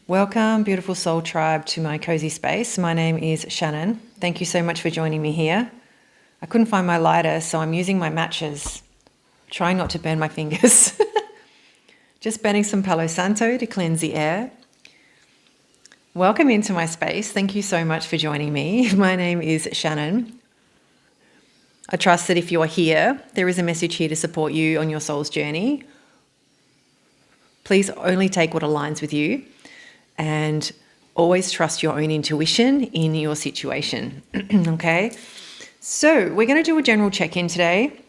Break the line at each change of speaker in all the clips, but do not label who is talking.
Welcome, beautiful soul tribe, to my cozy space. My name is Shannon. Thank you so much for joining me here. I couldn't find my lighter, so I'm using my matches, trying not to burn my fingers. Just burning some Palo Santo to cleanse the air. Welcome into my space. Thank you so much for joining me. My name is Shannon. I trust that if you are here, there is a message here to support you on your soul's journey. Please only take what aligns with you and always trust your own intuition in your situation. Okay? So we're going to do a general check-in today.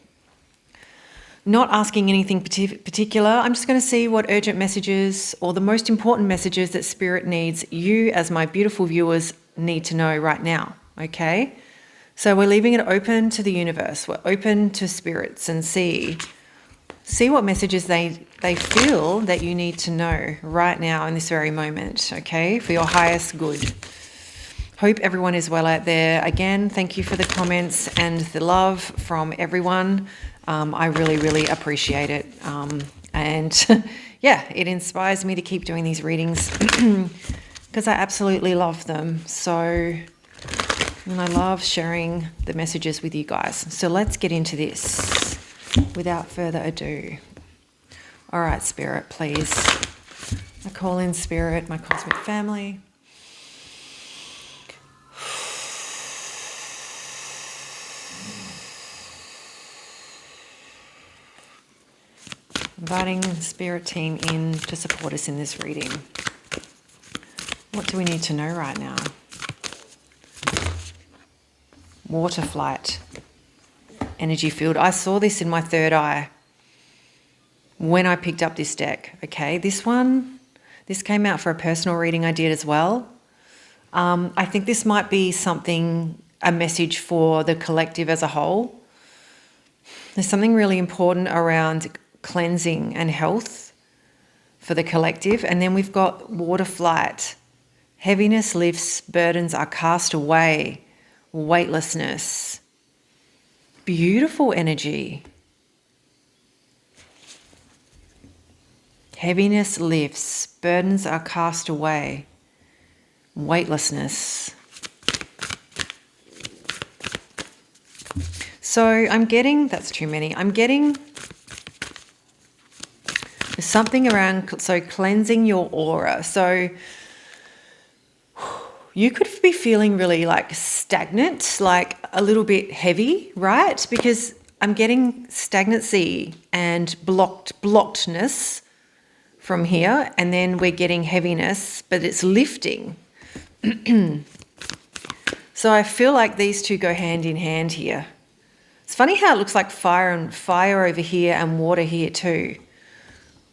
Not asking anything particular. I'm just going to see what urgent messages or the most important messages that Spirit needs you as my beautiful viewers need to know right now. Okay? So we're leaving it open to the universe. We're open to spirits and see what messages they feel that you need to know right now in this very moment, okay, for your highest good. Hope everyone is well out there. Again, thank you for the comments and the love from everyone. I really, really appreciate it. And yeah, it inspires me to keep doing these readings because I absolutely love them. And I love sharing the messages with you guys. So let's get into this without further ado. All right, Spirit, please. I call in Spirit, my cosmic family. Inviting the Spirit team in to support us in this reading. What do we need to know right now? Water flight. Energy field. I saw this in my third eye when I picked up this deck. Okay, this came out for a personal reading I did as well. I think this might be a message for the collective as a whole. There's something really important around cleansing and health for the collective. And then we've got water flight. Heaviness lifts, burdens are cast away. Weightlessness. Beautiful energy. Heaviness lifts, burdens are cast away. Weightlessness. So I'm getting, that's too many. I'm getting something around, so cleansing your aura. So you could be feeling really like stagnant, like a little bit heavy, right? Because I'm getting stagnancy and blockedness from here, and then we're getting heaviness, but it's lifting. So I feel like these two go hand in hand here. It's funny how it looks like fire over here and water here too.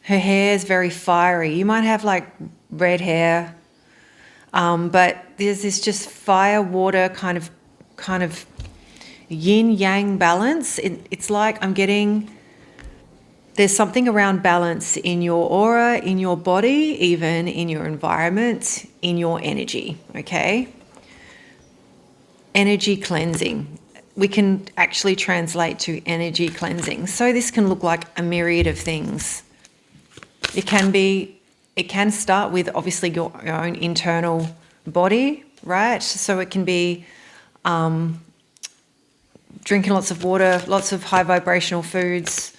Her hair is very fiery. You might have like red hair. But there's this just fire, water kind of yin-yang balance. It's like I'm getting, there's something around balance in your aura, in your body, even in your environment, in your energy, okay? Energy cleansing. We can actually translate to energy cleansing. So this can look like a myriad of things. It can start with obviously your own internal body, right? So it can be drinking lots of water, lots of high vibrational foods,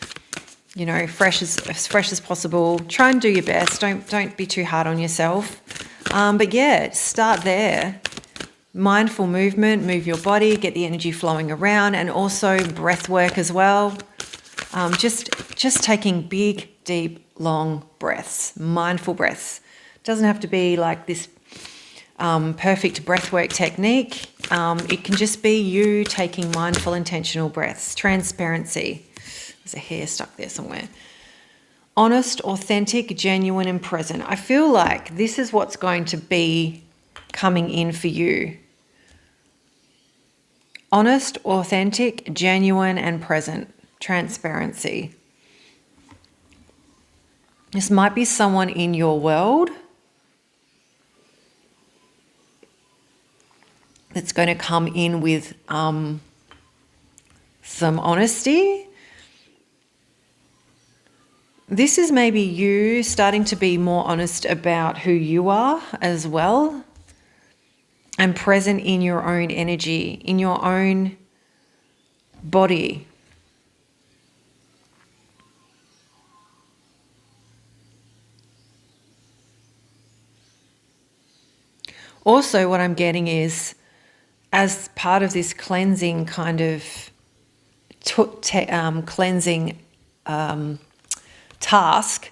fresh as possible. Try and do your best. Don't be too hard on yourself. But yeah, start there. Mindful movement, move your body, get the energy flowing around, and also breath work as well. Just taking big, deep, long breaths, mindful breaths. Doesn't have to be like this perfect breathwork technique. It can just be you taking mindful, intentional breaths. Transparency. There's a hair stuck there somewhere. Honest, authentic, genuine, and present. I feel like this is what's going to be coming in for you. Honest, authentic, genuine, and present. Transparency. This might be someone in your world that's going to come in with some honesty. This is maybe you starting to be more honest about who you are as well, and present in your own energy, in your own body. Also, what I'm getting is, as part of this cleansing kind of cleansing task,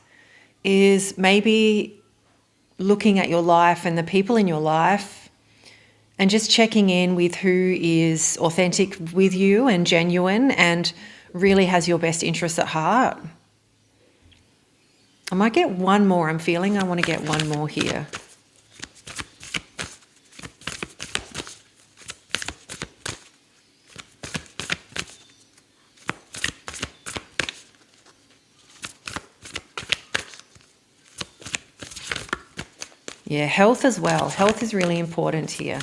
is maybe looking at your life and the people in your life and just checking in with who is authentic with you and genuine and really has your best interests at heart. I might get one more. I'm feeling I want to get one more here. Yeah, health as well. Health is really important here.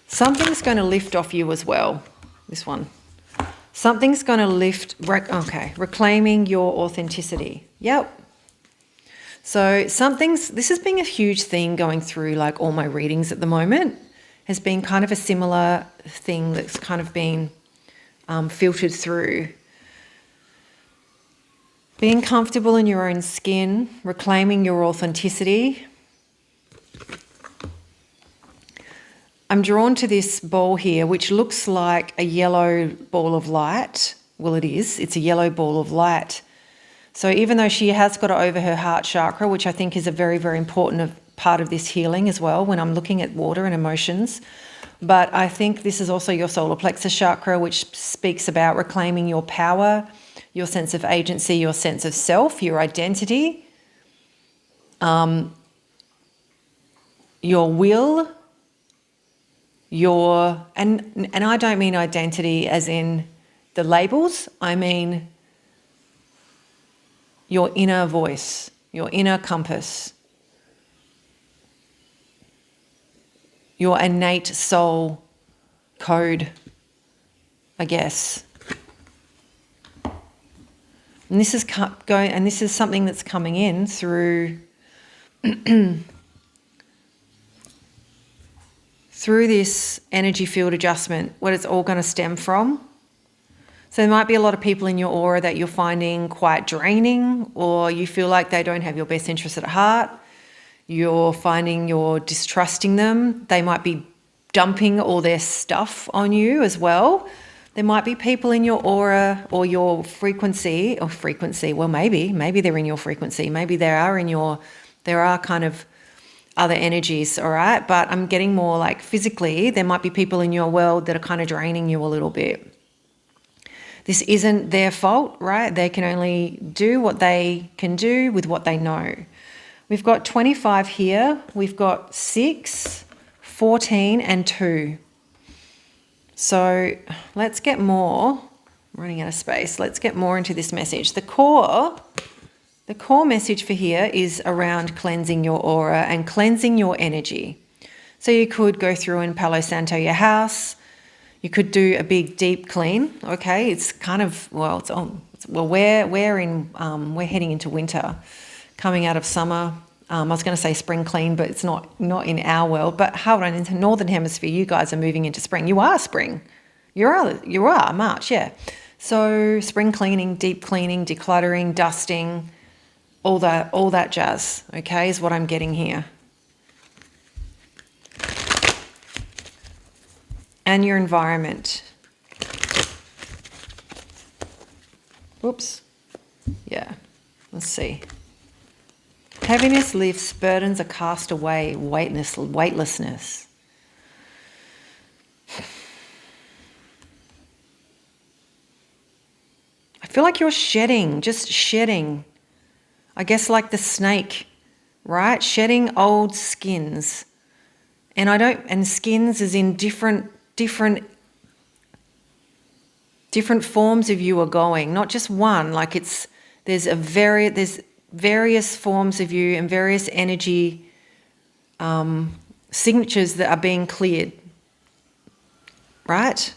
Something's going to lift off you as well, this one. Something's going to lift, reclaiming your authenticity. Yep. So this has been a huge theme going through like all my readings at the moment, has been kind of a similar thing that's kind of been filtered through. Being comfortable in your own skin, reclaiming your authenticity. I'm drawn to this ball here, which looks like a yellow ball of light. Well, it is. It's a yellow ball of light. So even though she has got it over her heart chakra, which I think is a very, very important part of this healing as well when I'm looking at water and emotions, but I think this is also your solar plexus chakra, which speaks about reclaiming your power, your sense of agency, your sense of self, your identity, your will, and I don't mean identity as in the labels. I mean your inner voice, your inner compass, your innate soul code, I guess. And this is something that's coming in through through this energy field adjustment, what it's all going to stem from. So there might be a lot of people in your aura that you're finding quite draining, or you feel like they don't have your best interests at heart. You're finding you're distrusting them. They might be dumping all their stuff on you as well. There might be people in your aura or your frequency, well, maybe they're in your frequency. Maybe there are kind of other energies, all right? But I'm getting more like physically, there might be people in your world that are kind of draining you a little bit. This isn't their fault, right? They can only do what they can do with what they know. We've got 25 here. We've got 6, 14, and 2. So let's get more. I'm running out of space. Let's get more into this message. The core message for here is around cleansing your aura and cleansing your energy. So you could go through and Palo Santo your house. You could do a big deep clean. Okay, it's kind of we're heading into winter, coming out of summer. I was going to say spring clean, but it's not in our world. But hold on, into Northern Hemisphere, you guys are moving into spring. You are spring. You are March, yeah. So spring cleaning, deep cleaning, decluttering, dusting, all that jazz, okay, is what I'm getting here. And your environment. Whoops. Yeah, let's see. Heaviness lifts, burdens are cast away, weightlessness. I feel like you're just shedding. I guess like the snake, right? Shedding old skins. And skins is in different forms of you are going, not just one. Like there's various forms of you and various energy signatures that are being cleared, right?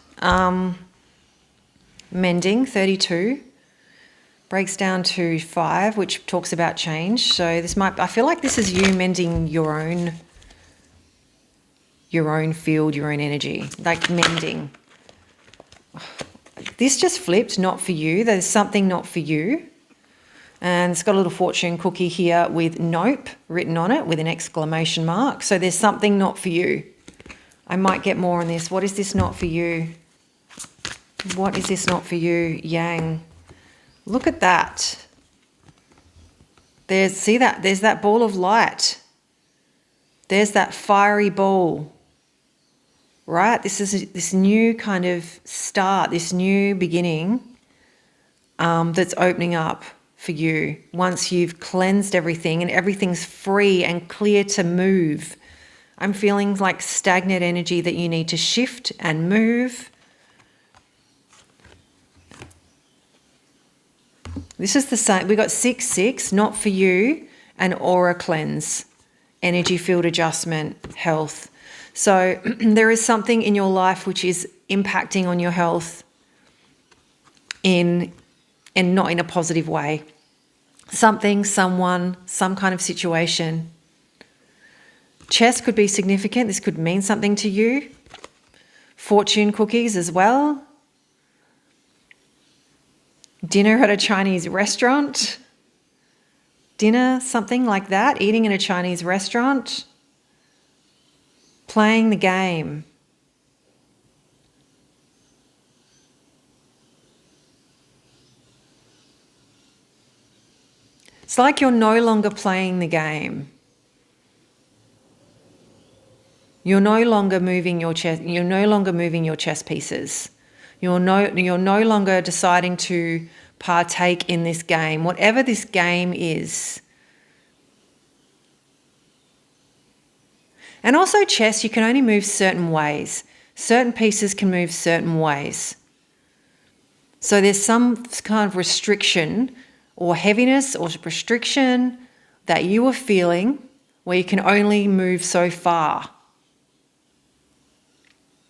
mending, 32. Breaks down to 5, which talks about change. So this might, I feel like this is you mending your own field, your own energy, like mending. This just flipped, not for you. There's something not for you. And it's got a little fortune cookie here with nope written on it with an exclamation mark. So there's something not for you. I might get more on this. What is this not for you? What is this not for you? Yang. Look at that. See that? There's that ball of light. There's that fiery ball. Right? This is this new kind of start, this new beginning that's opening up for you once you've cleansed everything and everything's free and clear to move. I'm feeling like stagnant energy that you need to shift and move. This is the same. We got 6, not for you, and aura cleanse, energy field adjustment, health. So there is something in your life which is impacting on your health and not in a positive way. Something, someone, some kind of situation. Chess could be significant. This could mean something to you. Fortune cookies as well. Dinner at a Chinese restaurant. Dinner, something like that. Eating in a Chinese restaurant. Playing the game. It's like you're no longer playing the game. You're no longer moving your chess. You're no longer moving your chess pieces. You're no longer deciding to partake in this game, whatever this game is. And also chess, you can only move certain ways. Certain pieces can move certain ways. So there's some kind of restriction or heaviness or restriction that you are feeling where you can only move so far.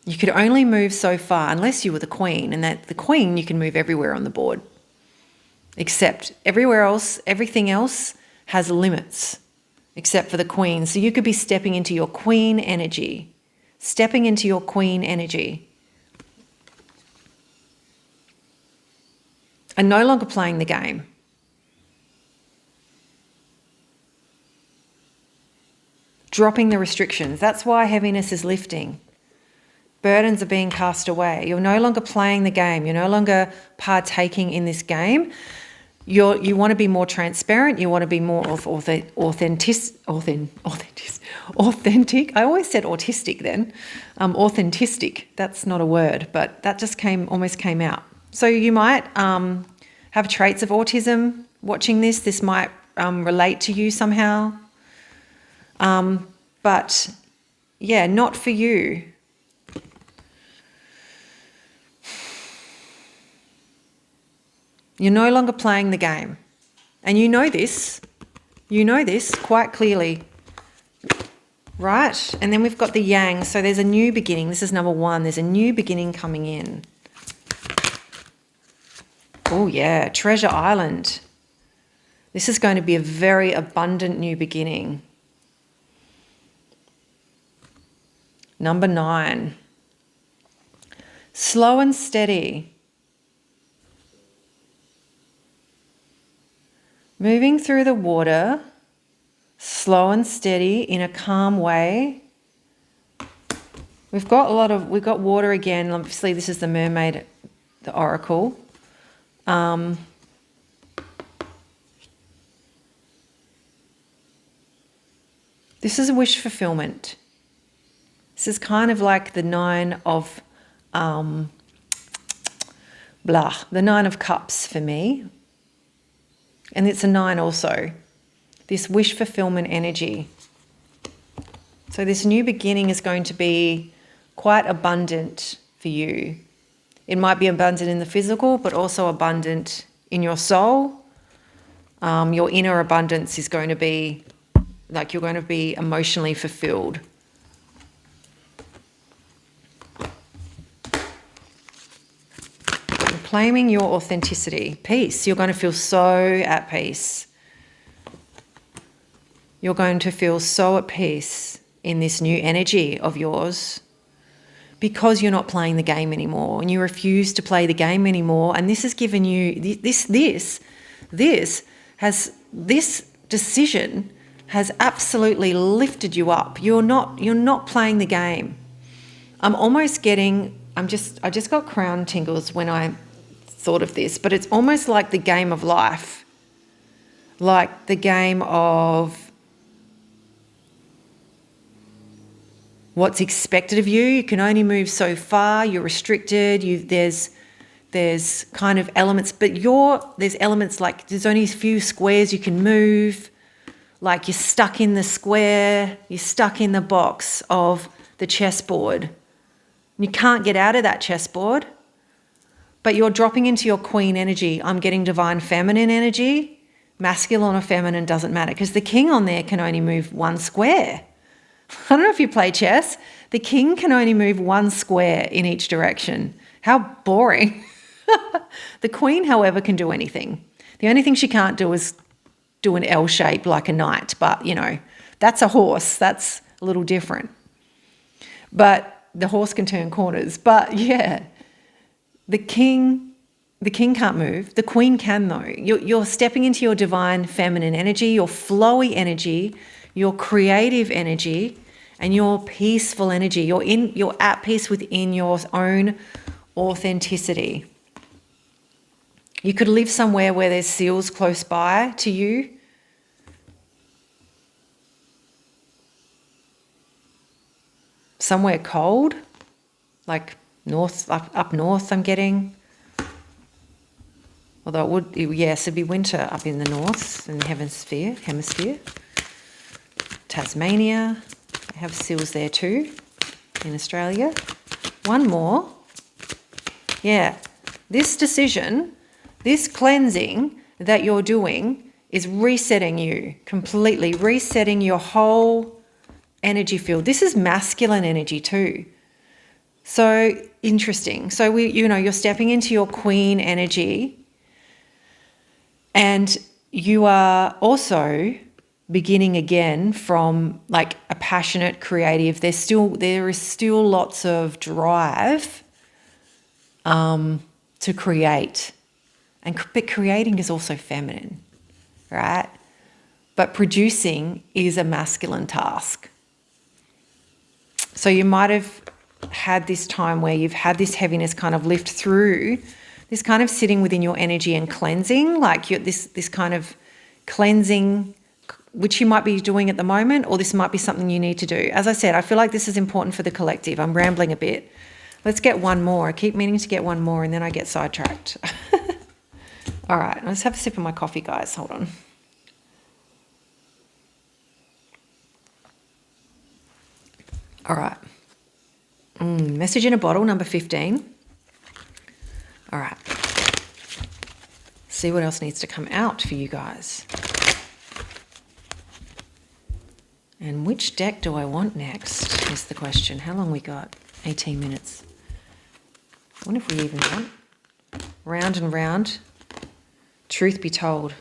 You could only move so far unless you were the queen, and that the queen you can move everywhere on the board. Except everywhere else, everything else has limits. Except for the queen. So you could be stepping into your queen energy. Stepping into your queen energy. And no longer playing the game. Dropping the restrictions. That's why heaviness is lifting. Burdens are being cast away. You're no longer playing the game. You're no longer partaking in this game. You want to be more transparent. You want to be more authentic. I always said autistic then. Authentic. That's not a word, but that just almost came out. So you might have traits of autism watching this. This might relate to you somehow. But yeah, not for you. You're no longer playing the game. And you know this. You know this quite clearly. Right? And then we've got the yang. So there's a new beginning. This is number 1. There's a new beginning coming in. Oh yeah, Treasure Island. This is going to be a very abundant new beginning. Number 9. Slow and steady. Moving through the water, slow and steady in a calm way. We've got water again. Obviously, this is the mermaid, the oracle. This is a wish fulfillment. This is kind of like the 9 of the 9 of cups for me. And it's a 9 also, this wish fulfillment energy. So this new beginning is going to be quite abundant for you. It might be abundant in the physical, but also abundant in your soul. Your inner abundance is going to be like you're going to be emotionally fulfilled. claiming your authenticity. Peace. You're going to feel so at peace. You're going to feel so at peace in this new energy of yours because you're not playing the game anymore and you refuse to play the game anymore. And this has given you this decision has absolutely lifted you up. You're not playing the game. I just got crown tingles when I thought of this, but it's almost like the game of life. Like the game of what's expected of you. You can only move so far. You're restricted. There's kind of elements, but there's elements like there's only a few squares you can move. Like you're stuck in the square. You're stuck in the box of the chessboard. You can't get out of that chessboard. But you're dropping into your queen energy. I'm getting divine feminine energy. Masculine or feminine doesn't matter because the king on there can only move one square. I don't know if you play chess. The king can only move one square in each direction. How boring. The queen, however, can do anything. The only thing she can't do is do an L shape like a knight. But, that's a horse. That's a little different. But the horse can turn corners. But, yeah, the king can't move. The queen can, though. You're stepping into your divine feminine energy, your flowy energy, your creative energy, and your peaceful energy. You're at peace within your own authenticity. You could live somewhere where there's seals close by to you. Somewhere cold, like up north I'm getting. Although it'd be winter up in the north, in the hemisphere. Tasmania, I have seals there too, in Australia. One more. Yeah, this decision, this cleansing that you're doing is resetting you completely, resetting your whole energy field. This is masculine energy too. So interesting. So you're stepping into your queen energy, and you are also beginning again from like a passionate creative. There is still lots of drive to create, but creating is also feminine, right? But producing is a masculine task. So you might have had this time where you've had this heaviness kind of lift through, this kind of sitting within your energy and cleansing, like this kind of cleansing, which you might be doing at the moment, or this might be something you need to do. As I said, I feel like this is important for the collective. I'm rambling a bit. Let's get one more. I keep meaning to get one more and then I get sidetracked. All right, let's have a sip of my coffee, guys. Hold on. All right. Message in a bottle, number 15. All right. See what else needs to come out for you guys. And which deck do I want next is the question. How long we got? 18 minutes. I wonder if we even want. Round and round. Truth be told.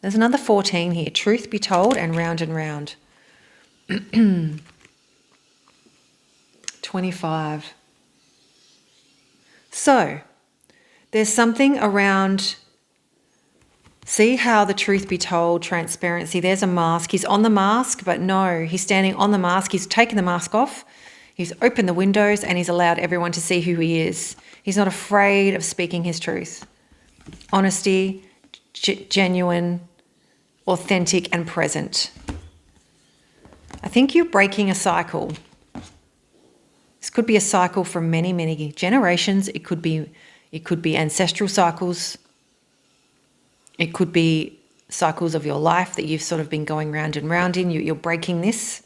There's another 14 here. Truth be told and round and round. 25. So, there's something around, see how the truth be told, transparency, there's a mask. He's on the mask, but no, he's standing on the mask. He's taken the mask off. He's opened the windows and he's allowed everyone to see who he is. He's not afraid of speaking his truth. Honesty, genuine, authentic and present. I think you're breaking a cycle. This could be a cycle from many, many generations. It could be ancestral cycles. It could be cycles of your life that you've sort of been going round and round in. You're breaking this.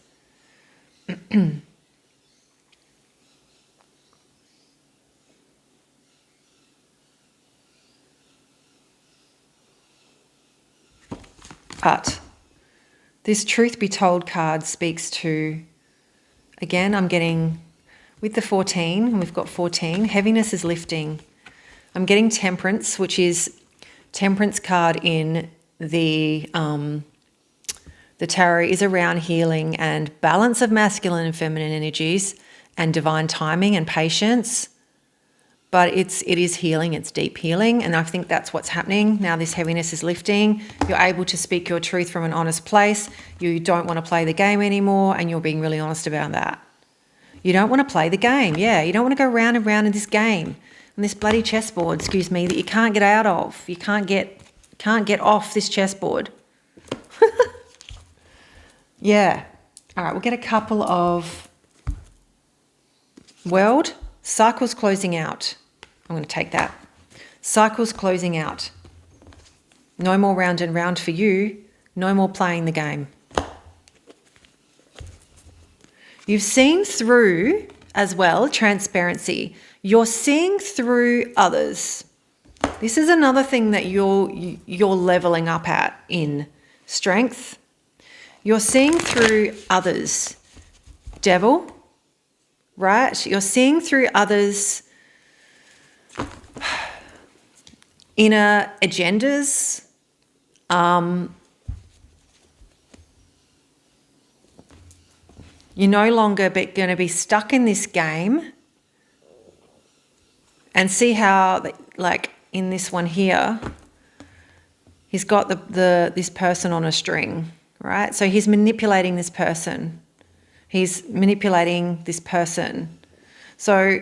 But this truth be told card speaks to, again, I'm getting with the 14, and we've got 14, heaviness is lifting. I'm getting Temperance, which is Temperance card in the tarot is around healing and balance of masculine and feminine energies and divine timing and patience. But it is healing, it's deep healing. And I think that's what's happening. Now this heaviness is lifting. You're able to speak your truth from an honest place. You don't want to play the game anymore, and you're being really honest about that. You don't want to play the game. Yeah, you don't want to go round and round in this game, on this bloody chessboard, excuse me, that you can't get out of. You can't get off this chessboard. Yeah. All right, we'll get a couple of World. Cycles closing out. I'm going to take that. Cycles closing out. No more round and round for you. No more playing the game. You've seen through as well transparency. You're seeing through others. This is another thing that you're leveling up at in strength. You're seeing through others. Devil, right? You're seeing through others' inner agendas. You're no longer going to be stuck in this game. And see how, like in this one here, he's got this person on a string, right? So he's manipulating this person. He's manipulating this person. So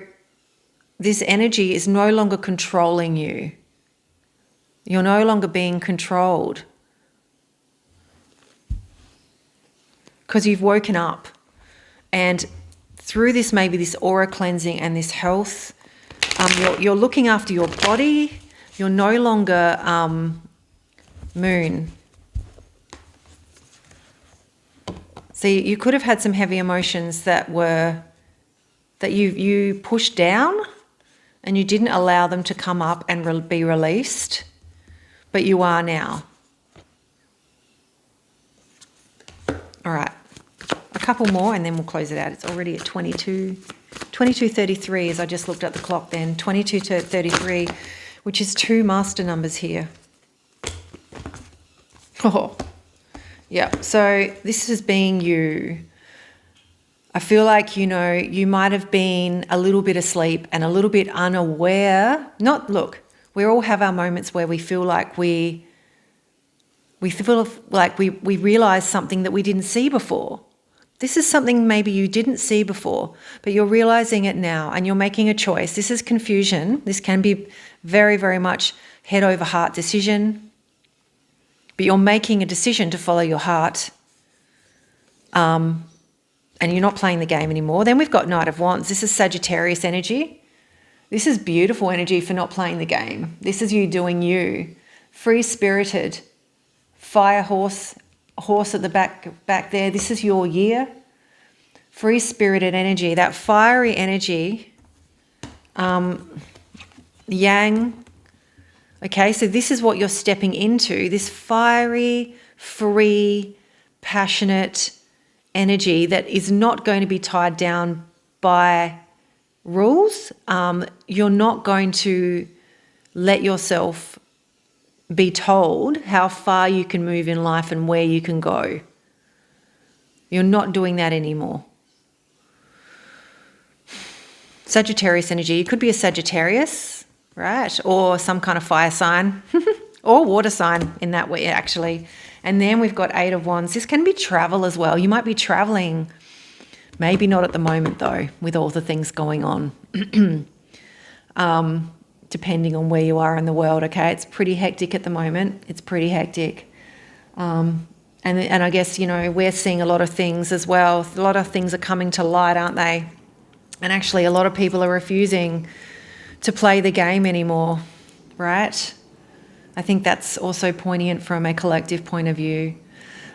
this energy is no longer controlling you. You're no longer being controlled because you've woken up. And through this, maybe this aura cleansing and this health, you're looking after your body. You're no longer moon. So you could have had some heavy emotions that you pushed down and you didn't allow them to come up and be released, but you are now. All right, a couple more and then we'll close it out. It's already at 22:33 as I just looked at the clock then, 22:33, which is 2 master numbers here. Oh. Yeah, so this is being you. I feel like, you might have been a little bit asleep and a little bit unaware. Look, we all have our moments where we feel like we realize something that we didn't see before. This is something maybe you didn't see before, but you're realizing it now and you're making a choice. This is confusion. This can be very, very much head over heart decision. But you're making a decision to follow your heart, and you're not playing the game anymore. Then we've got Knight of Wands. This is Sagittarius energy. This is beautiful energy for not playing the game. This is you doing you. Free-spirited. Fire horse at the back there. This is your year. Free-spirited energy. That fiery energy. Yang. Okay, so this is what you're stepping into, this fiery, free, passionate energy that is not going to be tied down by rules. You're not going to let yourself be told how far you can move in life and where you can go. You're not doing that anymore. Sagittarius energy, you could be a Sagittarius, right? Or some kind of fire sign or water sign in that way, actually. And then we've got 8 of Wands. This can be travel as well. You might be traveling, maybe not at the moment though, with all the things going on, depending on where you are in the world, okay? It's pretty hectic at the moment. It's pretty hectic. And I guess, we're seeing a lot of things as well. A lot of things are coming to light, aren't they? And actually a lot of people are refusing to play the game anymore, right? I think that's also poignant from a collective point of view.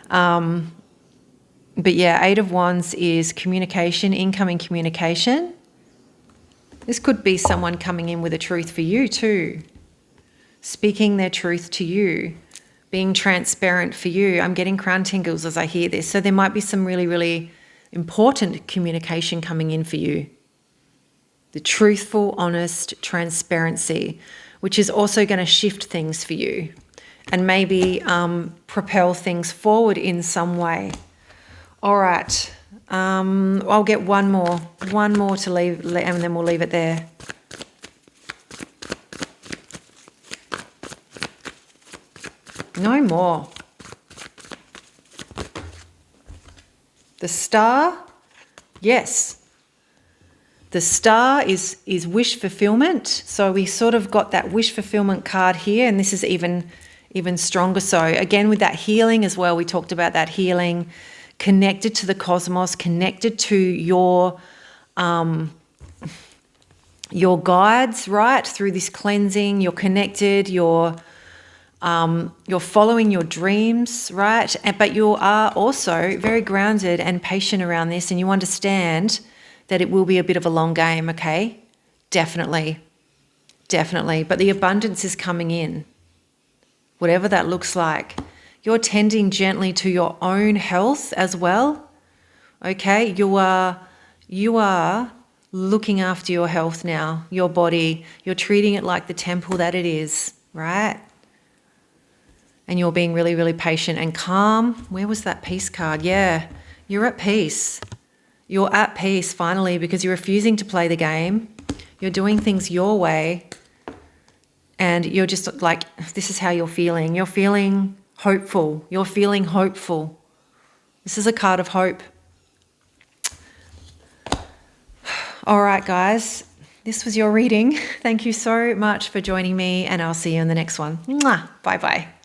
But yeah, 8 of Wands is communication, incoming communication. This could be someone coming in with a truth for you too, speaking their truth to you, being transparent for you. I'm getting crown tingles as I hear this. So there might be some really, really important communication coming in for you. The truthful, honest transparency. which is also going to shift things for you and maybe propel things forward in some way. All right. I'll get one more to leave, and then we'll leave it there. No more. The Star, yes. The Star is wish fulfillment. So we sort of got that wish fulfillment card here, and this is even stronger so. Again, with that healing as well, we talked about that healing, connected to the cosmos, connected to your guides, right? Through this cleansing, you're connected, you're following your dreams, right? But you are also very grounded and patient around this, and you understand that it will be a bit of a long game, okay? Definitely. But the abundance is coming in, whatever that looks like. You're tending gently to your own health as well, okay? You are looking after your health now, your body. You're treating it like the temple that it is, right? And you're being really, really patient and calm. Where was that peace card? Yeah, you're at peace. You're at peace finally because you're refusing to play the game. You're doing things your way. And you're just like, this is how you're feeling. You're feeling hopeful. You're feeling hopeful. This is a card of hope. All right, guys. This was your reading. Thank you so much for joining me, and I'll see you in the next one. Mwah. Bye-bye.